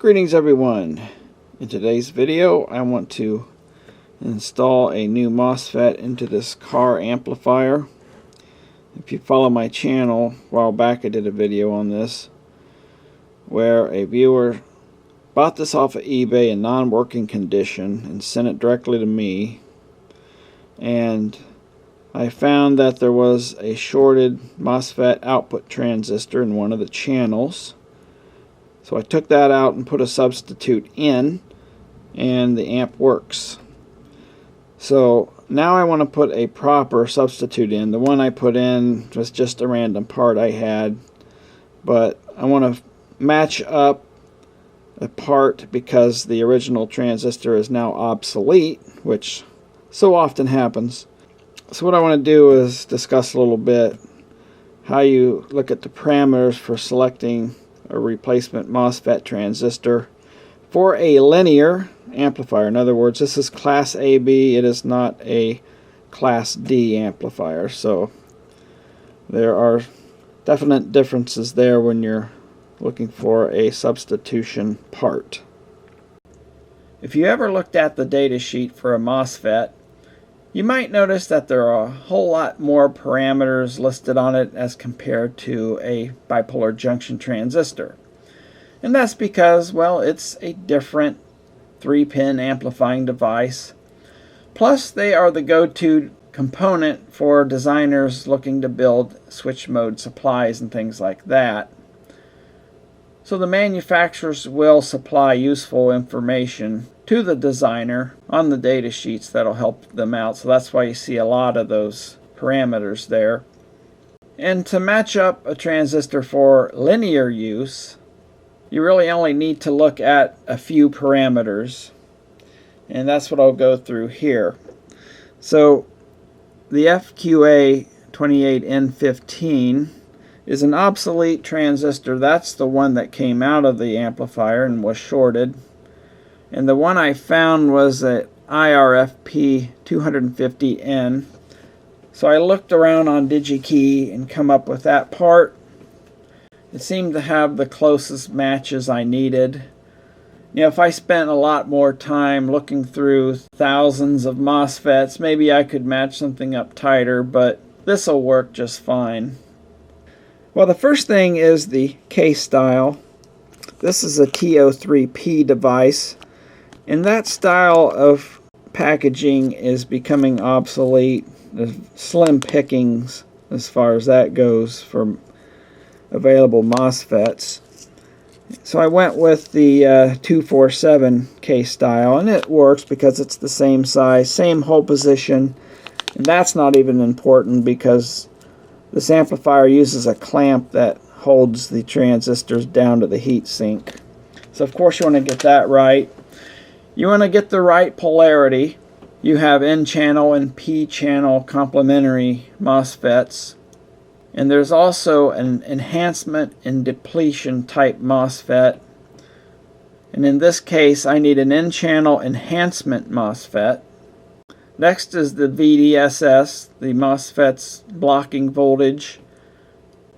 Greetings everyone. In today's video I want to install a new MOSFET into this car amplifier. If you follow my channel, a while back I did a video on this where a viewer bought this off of eBay in non-working condition and sent it directly to me, and I found that there was a shorted MOSFET output transistor in one of the channels. So I took that out and put a substitute in, and the amp works. So now I want to put a proper substitute in. The one I put in was just a random part I had, but I want to match up a part because the original transistor is now obsolete, which so often happens. So what I want to do is discuss a little bit how you look at the parameters for selecting a replacement MOSFET transistor for a linear amplifier. In other words, this is class AB, it is not a class D amplifier. So there are definite differences there when you're looking for a substitution part. If you ever looked at the data sheet for a MOSFET, you might notice that there are a whole lot more parameters listed on it as compared to a bipolar junction transistor. And that's because, well, it's a different 3-pin amplifying device. Plus, they are the go-to component for designers looking to build switch mode supplies and things like that. So the manufacturers will supply useful information to the designer on the data sheets that'll help them out. So that's why you see a lot of those parameters there. And to match up a transistor for linear use, you really only need to look at a few parameters. And that's what I'll go through here. So the FQA28N15 is an obsolete transistor. That's the one that came out of the amplifier and was shorted. And the one I found was a IRFP250N. So I looked around on DigiKey and come up with that part. It seemed to have the closest matches I needed. You know, if I spent a lot more time looking through thousands of MOSFETs, maybe I could match something up tighter, but this will work just fine. Well, the first thing is the case style. This is a TO3P device, and that style of packaging is becoming obsolete. There's slim pickings as far as that goes for available MOSFETs. So I went with the 247 case style, and it works because it's the same size, same hole position, and that's not even important because this amplifier uses a clamp that holds the transistors down to the heat sink. So of course you want to get that right. You want to get the right polarity. You have N-channel and P-channel complementary MOSFETs. And there's also an enhancement and depletion type MOSFET. And in this case, I need an N-channel enhancement MOSFET. Next is the VDSS, the MOSFET's blocking voltage.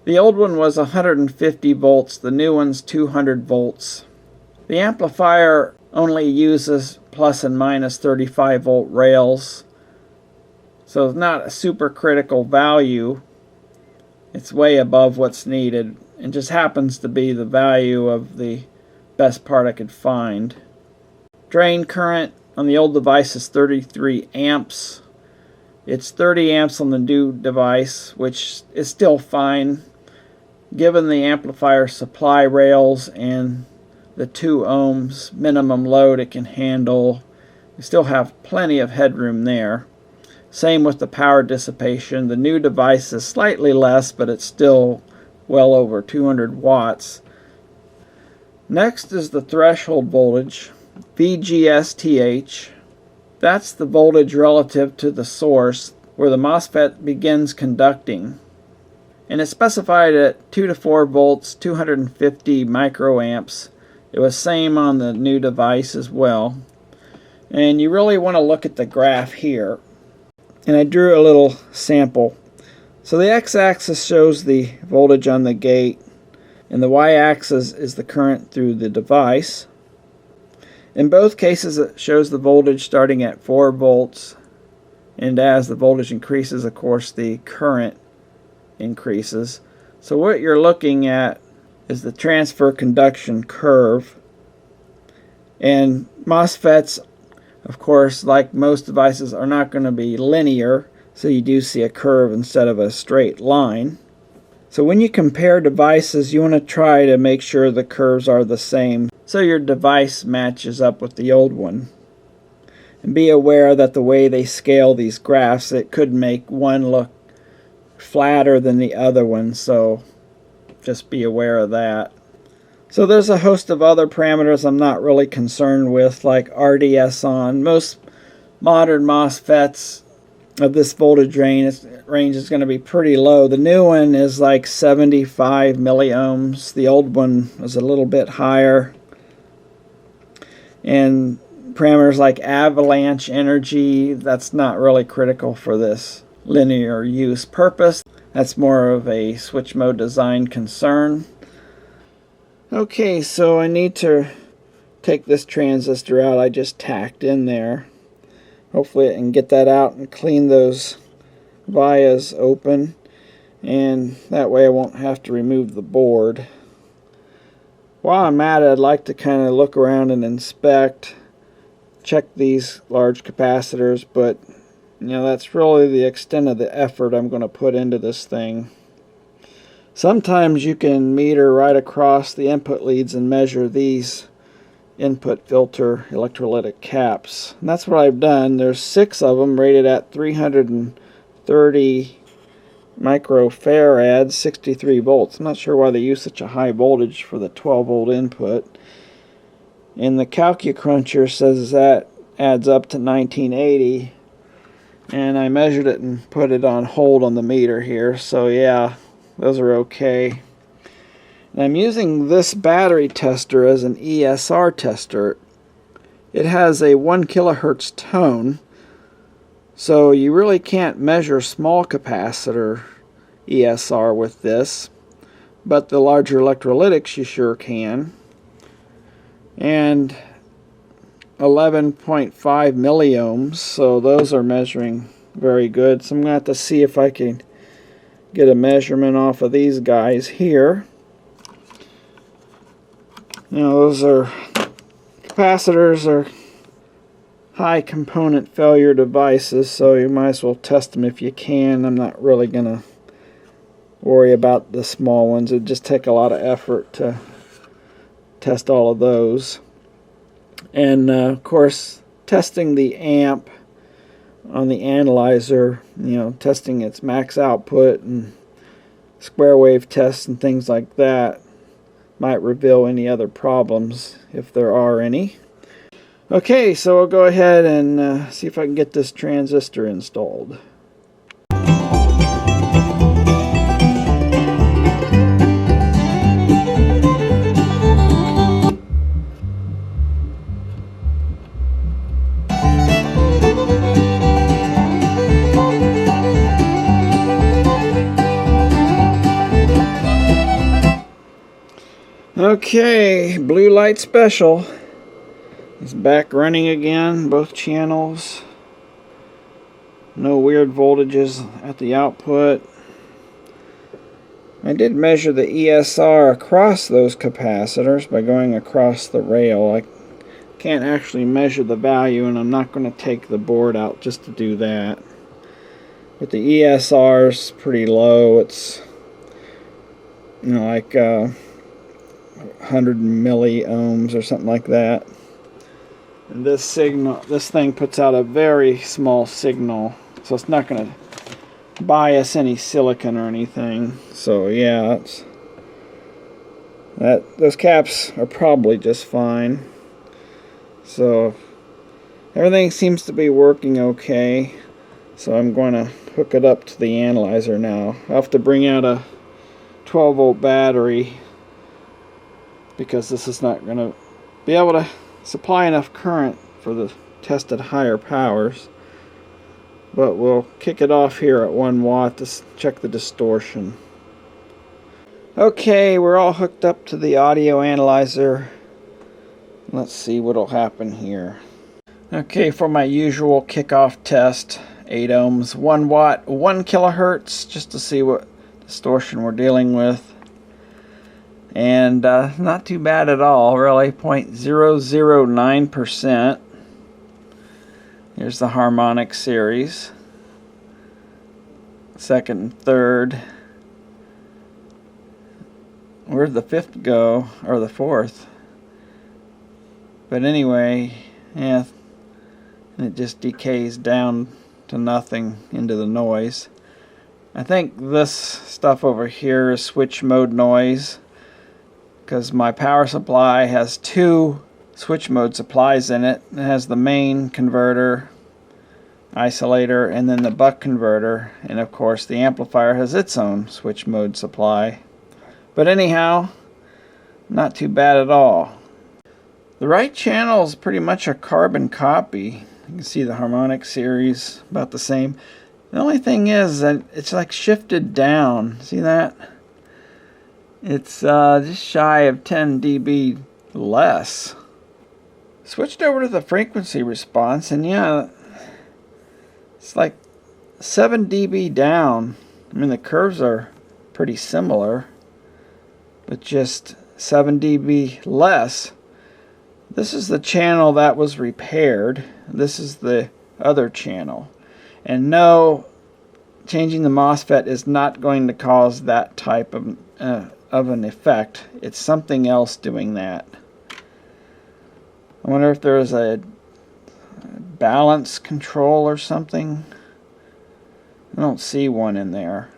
The old one was 150 volts, the new one's 200 volts. The amplifier only uses plus and minus 35 volt rails, so it's not a super critical value. It's way above what's needed, and just happens to be the value of the best part I could find. Drain current on the old device is 33 amps. It's 30 amps on the new device, which is still fine given the amplifier supply rails and the 2 ohms minimum load it can handle. We still have plenty of headroom there. Same with the power dissipation. The new device is slightly less, but it's still well over 200 watts. Next is the threshold voltage, VGSTH. That's the voltage relative to the source where the MOSFET begins conducting. And it's specified at 2 to 4 volts, 250 microamps. It was same on the new device as well. And you really want to look at the graph here. And I drew a little sample. So the x-axis shows the voltage on the gate, and the y-axis is the current through the device. In both cases, it shows the voltage starting at 4 volts, and as the voltage increases, of course, the current increases. So what you're looking at is the transfer conduction curve. And MOSFETs, of course, like most devices, are not going to be linear, so you do see a curve instead of a straight line. So when you compare devices, you want to try to make sure the curves are the same, so your device matches up with the old one. And be aware that the way they scale these graphs, it could make one look flatter than the other one, so just be aware of that. So there's a host of other parameters I'm not really concerned with, like RDS on. Most modern MOSFETs of this voltage range is going to be pretty low. The new one is like 75 milliohms. The old one is a little bit higher. And parameters like avalanche energy, that's not really critical for this linear use purpose. That's more of a switch mode design concern. Okay, so I need to take this transistor out I just tacked in there. Hopefully I can get that out and clean those vias open, and that way I won't have to remove the board. While I'm at it, I'd like to kind of look around and inspect, check these large capacitors, but that's really the extent of the effort I'm going to put into this thing. Sometimes you can meter right across the input leads and measure these input filter electrolytic caps. And that's what I've done. There's 6 of them rated at 330 microfarads, 63 volts. I'm not sure why they use such a high voltage for the 12 volt input. And the CalcuCruncher says that adds up to 1980. And I measured it and put it on hold on the meter here. So yeah, those are okay. And I'm using this battery tester as an ESR tester. It has a 1 kilohertz tone, so you really can't measure small capacitor ESR with this, but the larger electrolytics you sure can. And 11.5 milliohms, so those are measuring very good. So I'm going to have to see if I can get a measurement off of these guys here. Those are capacitors are high component failure devices, so you might as well test them if you can. I'm not really going to worry about the small ones. It'd just take a lot of effort to test all of those. And of course, testing the amp on the analyzer, testing its max output and square wave tests and things like that might reveal any other problems if there are any. Okay, so I'll go ahead and see if I can get this transistor installed. Okay, blue light special is back running again, both channels. No weird voltages at the output. I did measure the ESR across those capacitors by going across the rail. I can't actually measure the value, and I'm not going to take the board out just to do that. But the ESR is pretty low. It's like 100 milliohms or something like that. And this thing puts out a very small signal, so it's not going to bias any silicon or anything. So yeah, those caps are probably just fine. So everything seems to be working okay. So I'm going to hook it up to the analyzer now. I'll have to bring out a 12 volt battery, because this is not going to be able to supply enough current for the tested higher powers. But we'll kick it off here at 1 watt to check the distortion. Okay, we're all hooked up to the audio analyzer. let's see what'll happen here. Okay, for my usual kickoff test, 8 ohms, 1 watt, 1 kilohertz, just to see what distortion we're dealing with. And not too bad at all, really, 0.009%. Here's the harmonic series. Second and third. Where'd the fifth go? Or the fourth? But anyway, yeah, it just decays down to nothing into the noise. I think this stuff over here is switch mode noise, because my power supply has 2 switch mode supplies in it. It has the main converter, isolator, and then the buck converter, and of course the amplifier has its own switch mode supply. But anyhow, not too bad at all. The right channel is pretty much a carbon copy. You can see the harmonic series about the same. The only thing is that it's like shifted down. See that? It's just shy of 10 dB less. Switched over to the frequency response, and yeah, it's like 7 dB down. I mean, the curves are pretty similar, but just 7 dB less. This is the channel that was repaired. This is the other channel. And no, changing the MOSFET is not going to cause that type of an effect. It's something else doing that. I wonder if there's a balance control or something. I don't see one in there.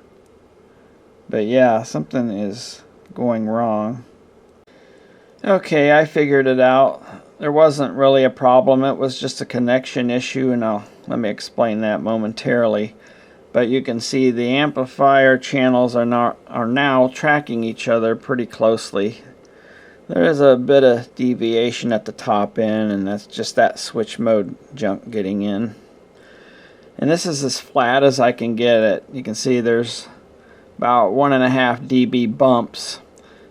But yeah, something is going wrong. Okay, I figured it out. There wasn't really a problem. It was just a connection issue, and let me explain that momentarily. But you can see the amplifier channels are now tracking each other pretty closely. There is a bit of deviation at the top end, and that's just that switch mode junk getting in. And this is as flat as I can get it. You can see there's about 1.5 dB bumps.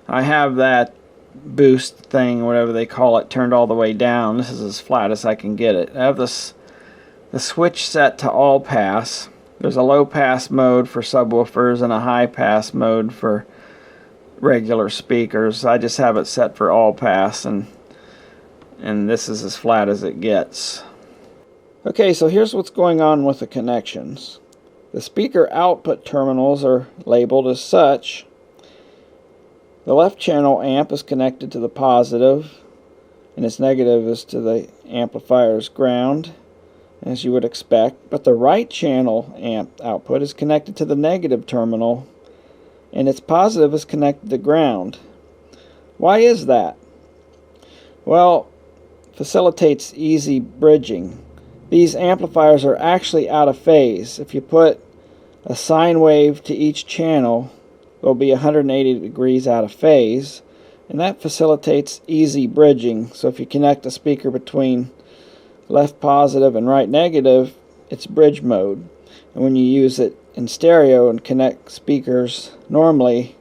I have that boost thing, whatever they call it, turned all the way down. This is as flat as I can get it. I have the switch set to all pass. There's a low pass mode for subwoofers and a high pass mode for regular speakers. I just have it set for all pass, and this is as flat as it gets. Okay, so here's what's going on with the connections. The speaker output terminals are labeled as such. The left channel amp is connected to the positive, and its negative is to the amplifier's ground, as you would expect. But the right channel amp output is connected to the negative terminal, and its positive is connected to ground. Why is that? Well, facilitates easy bridging. These amplifiers are actually out of phase. If you put a sine wave to each channel, will be 180 degrees out of phase, and that facilitates easy bridging. So if you connect a speaker between left positive and right negative, it's bridge mode. And when you use it in stereo and connect speakers normally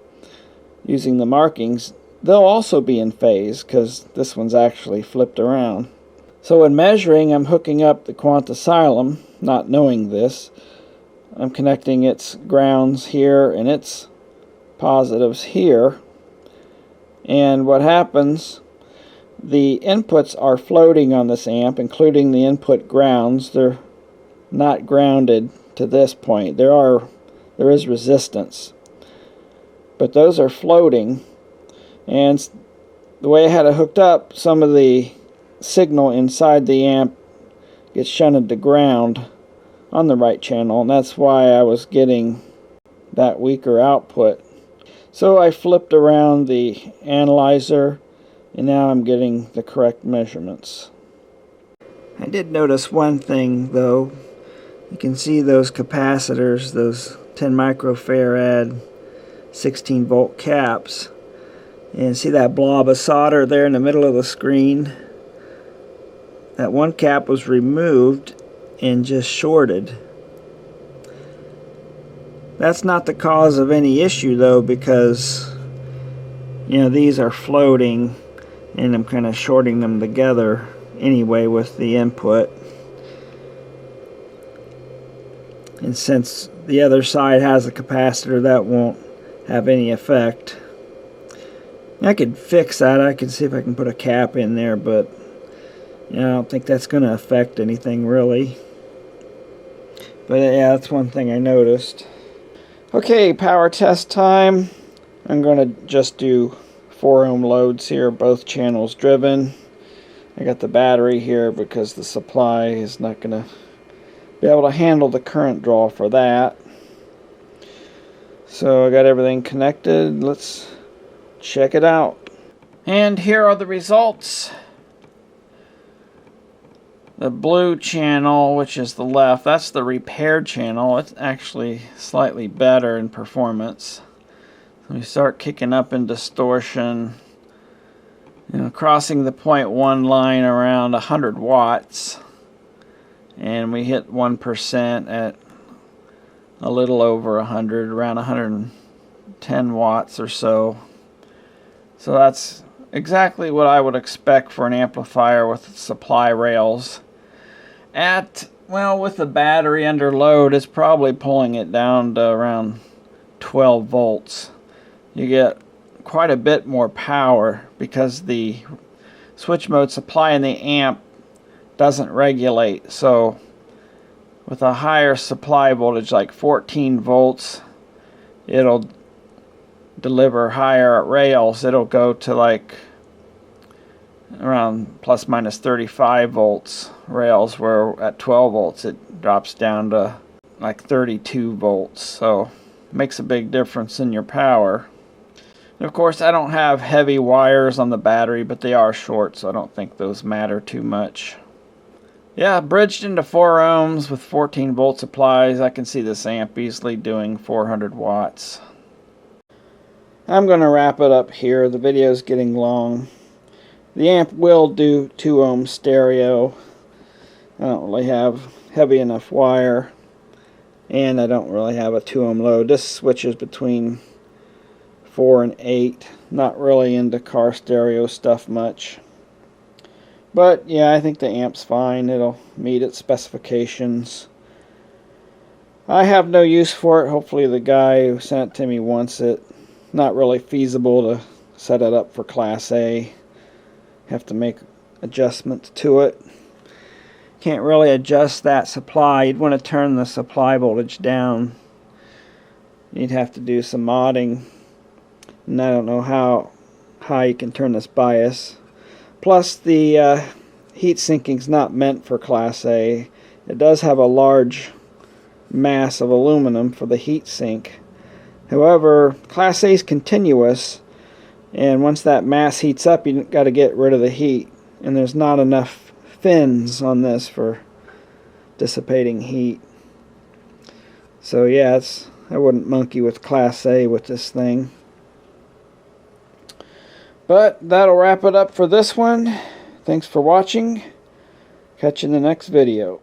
using the markings, they'll also be in phase, because this one's actually flipped around. So in measuring, I'm hooking up the quantisylum, not knowing this. I'm connecting its grounds here and its positives here, and what happens, the inputs are floating on this amp, including the input grounds. They're not grounded to this point. There is resistance, but those are floating, and the way I had it hooked up, some of the signal inside the amp gets shunted to ground on the right channel, and that's why I was getting that weaker output. So I flipped around the analyzer, and now I'm getting the correct measurements. I did notice one thing though. You can see those capacitors, those 10 microfarad 16 volt caps, and see that blob of solder there in the middle of the screen? That one cap was removed and just shorted. That's not the cause of any issue though, because these are floating, and I'm kind of shorting them together anyway with the input. And since the other side has a capacitor, that won't have any effect. I could fix that. I could see if I can put a cap in there, but I don't think that's going to affect anything really. But yeah, that's one thing I noticed. Okay, power test time. I'm going to just do 4 ohm loads here, both channels driven. I got the battery here because the supply is not going to be able to handle the current draw for that. So I got everything connected. Let's check it out. And here are the results. The blue channel, which is the left, that's the repaired channel. It's actually slightly better in performance. We start kicking up in distortion, crossing the 0.1 line around 100 watts. And we hit 1% at a little over 100, around 110 watts or so. So that's exactly what I would expect for an amplifier with supply rails. With the battery under load, it's probably pulling it down to around 12 volts. You get quite a bit more power because the switch mode supply in the amp doesn't regulate. So with a higher supply voltage, like 14 volts, it'll deliver higher rails. It'll go to like around plus minus 35 volts rails, where at 12 volts it drops down to like 32 volts. So it makes a big difference in your power. And of course, I don't have heavy wires on the battery, but they are short, so I don't think those matter too much. Yeah, bridged into 4 ohms with 14 volt supplies. I can see this amp easily doing 400 watts. I'm going to wrap it up here. The video is getting long. The amp will do 2 ohm stereo. I don't really have heavy enough wire, and I don't really have a 2 ohm load. This switches between 4 and 8. Not really into car stereo stuff much. But yeah, I think the amp's fine. It'll meet its specifications. I have no use for it. Hopefully the guy who sent it to me wants it. Not really feasible to set it up for Class A. Have to make adjustments to it. Can't really adjust that supply. You'd want to turn the supply voltage down. You'd have to do some modding. And I don't know how high you can turn this bias. Plus the heat sinking's not meant for Class A. It does have a large mass of aluminum for the heat sink. However, Class A is continuous, and once that mass heats up, you've got to get rid of the heat. And there's not enough fins on this for dissipating heat. So yeah, I wouldn't monkey with Class A with this thing. But that'll wrap it up for this one. Thanks for watching. Catch you in the next video.